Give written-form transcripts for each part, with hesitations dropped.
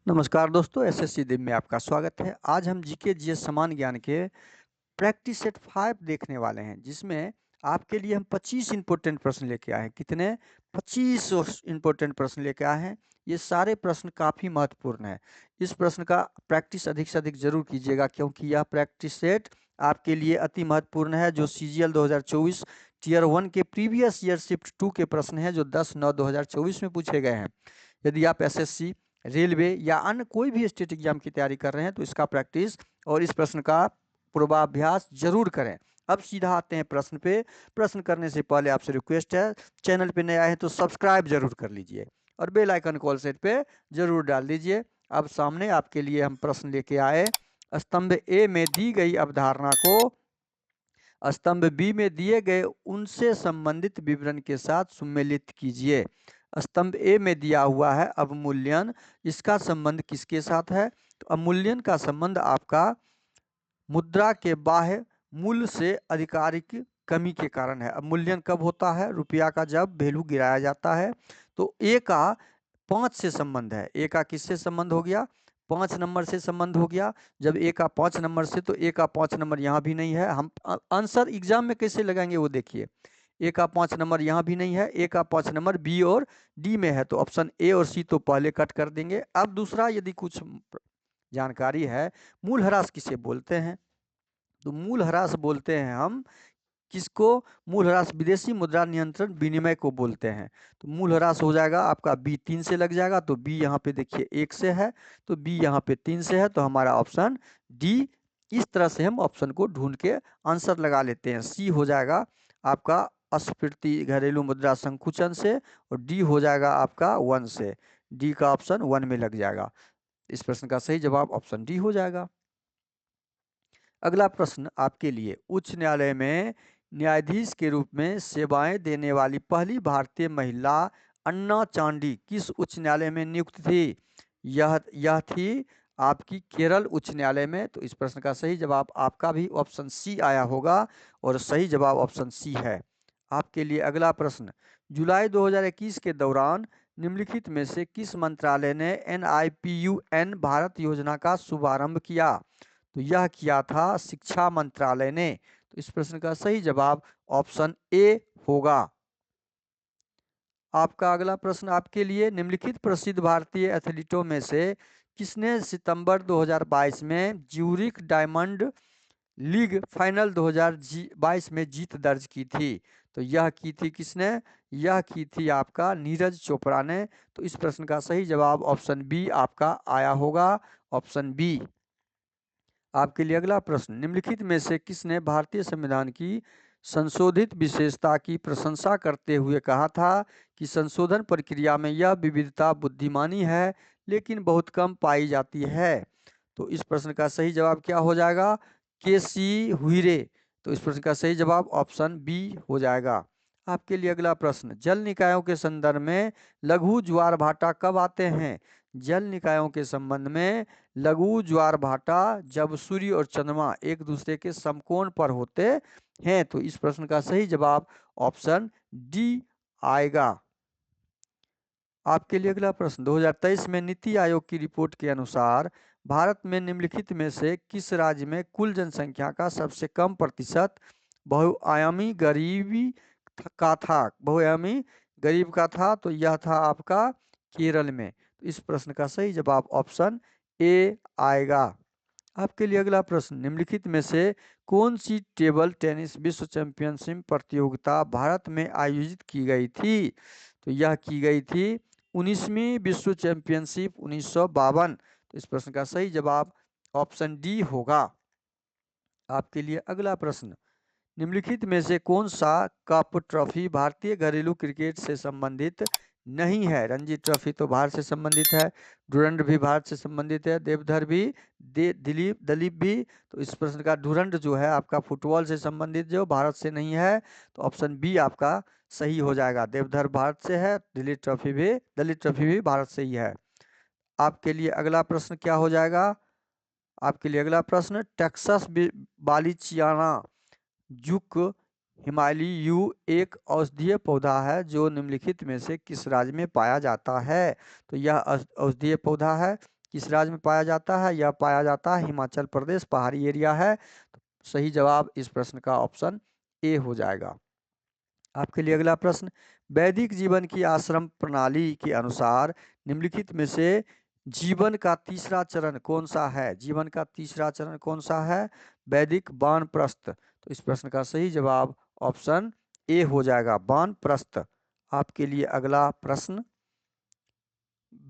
नमस्कार दोस्तों, एसएससी दिप में आपका स्वागत है। आज हम जीके जीएस समान ज्ञान के प्रैक्टिस सेट 5 देखने वाले हैं, जिसमें आपके लिए हम 25 इंपॉर्टेंट प्रश्न लेके आए हैं। कितने? 25 इंपॉर्टेंट प्रश्न लेके आए हैं। ये सारे प्रश्न काफ़ी महत्वपूर्ण है। इस प्रश्न का प्रैक्टिस अधिक से अधिक जरूर कीजिएगा, क्योंकि यह प्रैक्टिस सेट आपके लिए अति महत्वपूर्ण है। जो सीजीएल 2024 टियर 1 के प्रीवियस ईयर शिफ्ट 2 के प्रश्न हैं, जो 10/9/2024 में पूछे गए हैं। यदि आप एसएससी, रेलवे या अन्य कोई भी स्टेट एग्जाम की तैयारी कर रहे हैं, तो इसका प्रैक्टिस और इस प्रश्न का पूर्वाभ्यास जरूर करें। अब सीधा आते हैं प्रश्न पे। प्रश्न करने से पहले आपसे रिक्वेस्ट है, चैनल पे नए आए हैं तो सब्सक्राइब जरूर कर लीजिए और बेल आइकन कॉल सेट पे जरूर डाल दीजिए। अब सामने आपके लिए हम प्रश्न लेके आए। स्तंभ ए में दी गई अवधारणा को स्तंभ बी में दिए गए उनसे संबंधित विवरण के साथ सुमेलित कीजिए। स्तंभ ए में दिया हुआ है अवमूल्यन। इसका संबंध किसके साथ है? तो अवमूल्यन का संबंध आपका मुद्रा के बाह्य मूल्य से आधिकारिक कमी के कारण है। अवमूल्यन कब होता है? रुपया का जब वैल्यू गिराया जाता है। तो ए का 5 से संबंध है। ए का किससे संबंध हो गया? 5 नंबर से संबंध हो गया। जब ए का 5 नंबर से, तो ए का 5 नंबर यहाँ भी नहीं है। हम आंसर एग्जाम में कैसे लगाएंगे वो देखिए। ए का 5 नंबर यहाँ भी नहीं है। ए का 5 नंबर बी और डी में है, तो ऑप्शन ए और सी तो पहले कट कर देंगे। अब दूसरा, यदि कुछ जानकारी है, मूल ह्रास किसे बोलते हैं? तो मूल ह्रास बोलते हैं हम किसको? मूल ह्रास विदेशी मुद्रा नियंत्रण विनिमय को बोलते हैं। तो मूल ह्रास हो जाएगा आपका बी 3 से लग जाएगा। तो बी यहाँ पे देखिए 1 से है, तो बी यहाँ पे 3 से है, तो हमारा ऑप्शन डी। इस तरह से हम ऑप्शन को ढूंढ के आंसर लगा लेते हैं। सी हो जाएगा आपका अस्फीति घरेलू मुद्रा संकुचन से, और डी हो जाएगा आपका 1 से। डी का ऑप्शन 1 में लग जाएगा। इस प्रश्न का सही जवाब ऑप्शन डी हो जाएगा। अगला प्रश्न आपके लिए, उच्च न्यायालय में न्यायाधीश के रूप में सेवाएं देने वाली पहली भारतीय महिला अन्ना चांडी किस उच्च न्यायालय में नियुक्त थी? यह थी आपकी केरल उच्च न्यायालय में। तो इस प्रश्न का सही जवाब आपका भी ऑप्शन सी आया होगा, और सही जवाब ऑप्शन सी है। आपके लिए अगला प्रश्न, जुलाई 2021 के दौरान निम्नलिखित में से किस मंत्रालय ने NIPUN भारत योजना का शुभारंभ किया? तो यह किया था शिक्षा मंत्रालय ने। तो इस प्रश्न का सही जवाब ऑप्शन ए होगा। आपका अगला प्रश्न आपके लिए, निम्नलिखित प्रसिद्ध भारतीय एथलीटों में से किसने सितंबर 2022 में ज्यूरिख डायमंड लीग फाइनल 2022 में जीत दर्ज की थी? तो यह की थी किसने? यह की थी आपका नीरज चोपड़ा ने। तो इस प्रश्न का सही जवाब ऑप्शन बी आपका आया होगा, ऑप्शन बी। आपके लिए अगला प्रश्न, निम्नलिखित में से किसने भारतीय संविधान की संशोधित विशेषता की प्रशंसा करते हुए कहा था कि संशोधन प्रक्रिया में यह विविधता बुद्धिमानी है, लेकिन बहुत कम पाई जाती है? तो इस प्रश्न का सही जवाब क्या हो जाएगा? KC हुईरे। तो इस प्रश्न का सही जवाब ऑप्शन बी हो जाएगा। आपके लिए अगला प्रश्न, जल निकायों के संदर्भ में लघु ज्वार भाटा कब आते हैं? जल निकायों के संबंध में लघु ज्वार भाटा जब सूर्य और चंद्रमा एक दूसरे के समकोण पर होते हैं। तो इस प्रश्न का सही जवाब ऑप्शन डी आएगा। आपके लिए अगला प्रश्न, 2023 में नीति आयोग की रिपोर्ट के अनुसार भारत में निम्नलिखित में से किस राज्य में कुल जनसंख्या का सबसे कम प्रतिशत बहुआयामी गरीबी का था? बहुआयामी गरीब का था। तो यह था आपका केरल में। तो इस प्रश्न का सही जवाब ऑप्शन ए आएगा। आपके लिए अगला प्रश्न, निम्नलिखित में से कौन सी टेबल टेनिस विश्व चैंपियनशिप प्रतियोगिता भारत में आयोजित की गई थी? तो यह की गई थी 19वीं विश्व चैंपियनशिप 1952। तो इस प्रश्न का सही जवाब ऑप्शन डी होगा। आपके लिए अगला प्रश्न, निम्नलिखित में से कौन सा कप ट्रॉफी भारतीय घरेलू क्रिकेट से संबंधित नहीं है? रणजी ट्रॉफी तो भारत से संबंधित है, डुरंड भी भारत से संबंधित है, देवधर भी, दलीप भी। तो इस प्रश्न का डुरंड जो है आपका फुटबॉल से संबंधित, जो भारत से नहीं है। तो ऑप्शन बी आपका सही हो जाएगा। देवधर भारत से है, दलीप ट्रॉफी भी भारत से ही है। आपके लिए अगला प्रश्न क्या हो जाएगा? आपके लिए अगला प्रश्न, टेक्सास बालिचियाना जुक हिमालयू एक औषधीय पौधा है जो निम्नलिखित में से किस राज्य में पाया जाता है? तो यह औषधीय पौधा है किस राज्य में पाया जाता है? यह पाया जाता है हिमाचल प्रदेश, पहाड़ी एरिया है। तो सही जवाब इस प्रश्न का ऑप्शन ए हो जाएगा। आपके लिए अगला प्रश्न, वैदिक जीवन की आश्रम प्रणाली के अनुसार निम्नलिखित में से जीवन का तीसरा चरण कौन सा है? जीवन का तीसरा चरण कौन सा है? वैदिक वानप्रस्थ। तो इस प्रश्न का सही जवाब ऑप्शन ए हो जाएगा, वानप्रस्थ। आपके लिए अगला प्रश्न,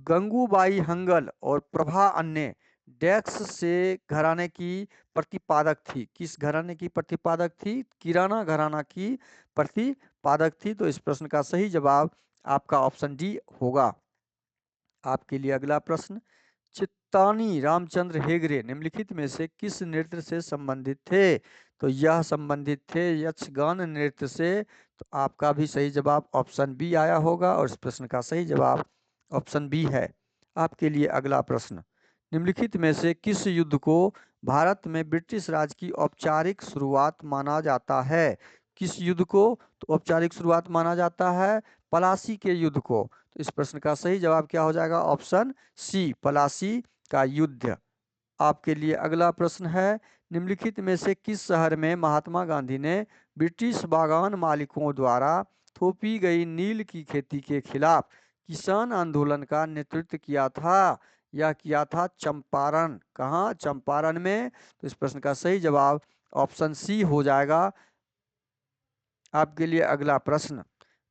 गंगूबाई हंगल और प्रभा अन्य डैक्स से घराने की प्रतिपादक थी? किस घराने की प्रतिपादक थी? किराना घराना की प्रतिपादक थी। तो इस प्रश्न का सही जवाब आपका ऑप्शन डी होगा। आपके लिए अगला प्रश्न, चित्तानी रामचंद्र हेगड़े निम्नलिखित में से किस नृत्य से संबंधित थे? तो यह संबंधित थे यक्षगान नृत्य से। तो आपका भी सही जवाब ऑप्शन बी आया होगा और इस प्रश्न का सही जवाब ऑप्शन बी है। आपके लिए अगला प्रश्न, निम्नलिखित में से किस युद्ध को भारत में ब्रिटिश राज की औपचारिक शुरुआत माना जाता है? किस युद्ध को तो औपचारिक शुरुआत माना जाता है? पलासी के युद्ध को। तो इस प्रश्न का सही जवाब क्या हो जाएगा? ऑप्शन सी, पलासी का युद्ध। आपके लिए अगला प्रश्न है, निम्नलिखित में से किस शहर में महात्मा गांधी ने ब्रिटिश बागान मालिकों द्वारा थोपी गई नील की खेती के खिलाफ किसान आंदोलन का नेतृत्व किया था? यह किया था चंपारण। कहाँ? चंपारण में। तो इस प्रश्न का सही जवाब ऑप्शन सी हो जाएगा। आपके लिए अगला प्रश्न,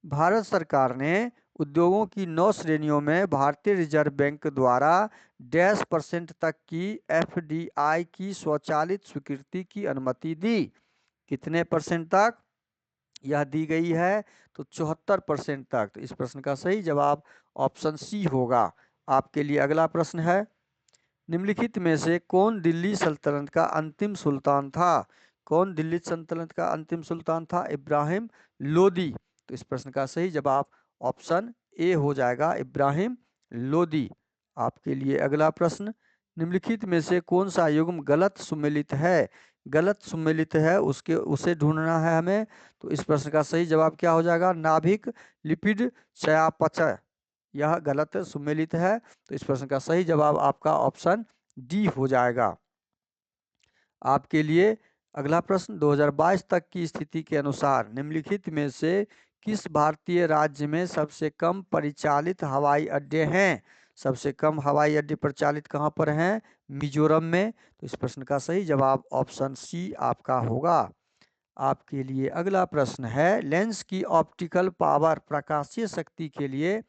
भारत सरकार ने उद्योगों की 9 श्रेणियों में भारतीय रिजर्व बैंक द्वारा डैश % तक की एफडीआई की स्वचालित स्वीकृति की अनुमति दी? कितने % तक यह दी गई है? तो 74% तक। तो इस प्रश्न का सही जवाब ऑप्शन सी होगा। आपके लिए अगला प्रश्न है, निम्नलिखित में से कौन दिल्ली सल्तनत का अंतिम सुल्तान था? कौन दिल्ली सल्तनत का अंतिम सुल्तान था? इब्राहिम लोदी। तो इस प्रश्न का सही जवाब ऑप्शन ए हो जाएगा, इब्राहिम लोदी। आपके लिए अगला प्रश्न, निम्नलिखित में से कौन सा युग्म गलत सुमेलित है? गलत सुमेलित है उसे ढूंढना है हमें। तो इस प्रश्न का सही जवाब क्या हो जाएगा? नाभिक लिपिड चयापचय, यह गलत सुमेलित है। तो इस प्रश्न का सही जवाब आपका ऑप्शन डी हो जाएगा। आपके लिए अगला प्रश्न, 2022 तक की स्थिति के अनुसार निम्नलिखित में से किस भारतीय राज्य में सबसे कम परिचालित हवाई अड्डे हैं? सबसे कम हवाई अड्डे परिचालित कहाँ पर हैं? मिजोरम में। तो इस प्रश्न का सही जवाब ऑप्शन सी आपका होगा। आपके लिए अगला प्रश्न है, लेंस की ऑप्टिकल पावर प्रकाशीय शक्ति के लिए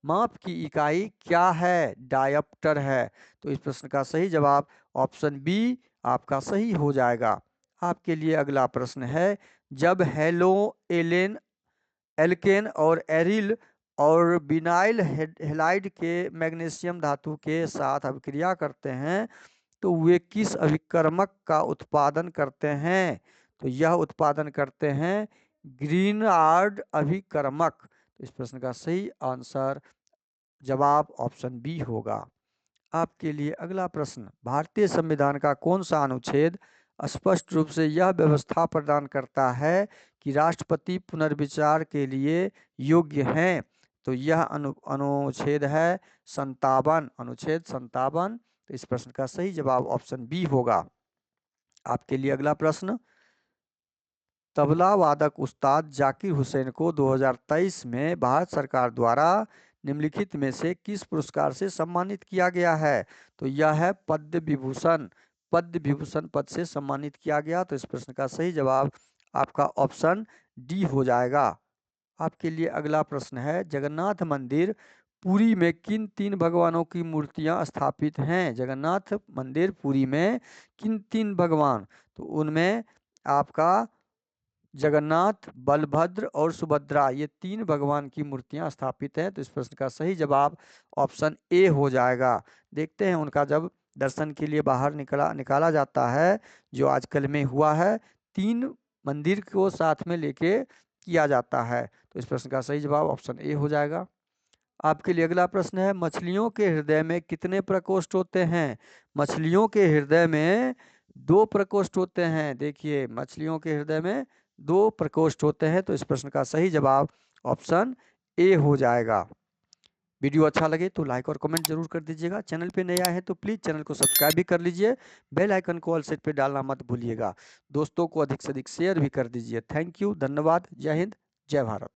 माप की इकाई क्या है? डायप्टर है। तो इस प्रश्न का सही जवाब ऑप्शन बी आपका सही हो जाएगा। आपके लिए अगला प्रश्न है, जब हेलो एलेन एल्केन और एरिल और बिनाइल हेलाइड के मैग्नीशियम धातु के साथ अभिक्रिया करते हैं तो वे किस अभिकर्मक का उत्पादन करते हैं? तो यह उत्पादन करते हैं ग्रीनआर्ड अभिकर्मक। तो इस प्रश्न का सही आंसर जवाब ऑप्शन बी होगा। आपके लिए अगला प्रश्न, भारतीय संविधान का कौन सा अनुच्छेद स्पष्ट रूप से यह व्यवस्था प्रदान करता है कि राष्ट्रपति पुनर्विचार के लिए योग्य हैं? तो यह अनुच्छेद है 57, अनुच्छेद 57। तो इस प्रश्न का सही जवाब ऑप्शन बी होगा। आपके लिए अगला प्रश्न, तबला वादक उस्ताद जाकिर हुसैन को 2023 में भारत सरकार द्वारा निम्नलिखित में से किस पुरस्कार से सम्मानित किया गया है? तो यह है पद्म विभूषण। पद्म विभूषण पद से सम्मानित किया गया। तो इस प्रश्न का सही जवाब आपका ऑप्शन डी हो जाएगा। आपके लिए अगला प्रश्न है, जगन्नाथ मंदिर पुरी में किन 3 भगवानों की मूर्तियां स्थापित हैं? जगन्नाथ मंदिर पुरी में किन 3 भगवान? तो उनमें आपका जगन्नाथ, बलभद्र और सुभद्रा, ये 3 भगवान की मूर्तियां स्थापित हैं। तो इस प्रश्न का सही जवाब ऑप्शन ए हो जाएगा। देखते हैं उनका जब दर्शन के लिए बाहर निकाला जाता है, जो आजकल में हुआ है, 3 मंदिर को साथ में लेके किया जाता है। तो इस प्रश्न का सही जवाब ऑप्शन ए हो जाएगा। आपके लिए अगला प्रश्न है, मछलियों के हृदय में कितने प्रकोष्ठ होते हैं? मछलियों के हृदय में 2 प्रकोष्ठ होते हैं। देखिए, मछलियों के हृदय में 2 प्रकोष्ठ होते हैं। तो इस प्रश्न का सही जवाब ऑप्शन ए हो जाएगा। वीडियो अच्छा लगे तो लाइक और कमेंट जरूर कर दीजिएगा। चैनल पे नए आए हैं तो प्लीज़ चैनल को सब्सक्राइब भी कर लीजिए। बेल आइकन को ऑल सेट पे डालना मत भूलिएगा। दोस्तों को अधिक से अधिक शेयर भी कर दीजिए। थैंक यू, धन्यवाद, जय हिंद, जय भारत।